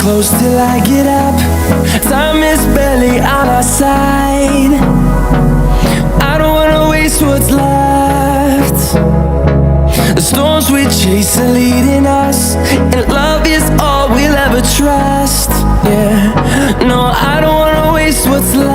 close till I get up. Time is barely on our side. I don't wanna waste what's left. The storms we chase are leading us, and love is all we'll ever trust. Yeah, no, I don't wanna waste what's left.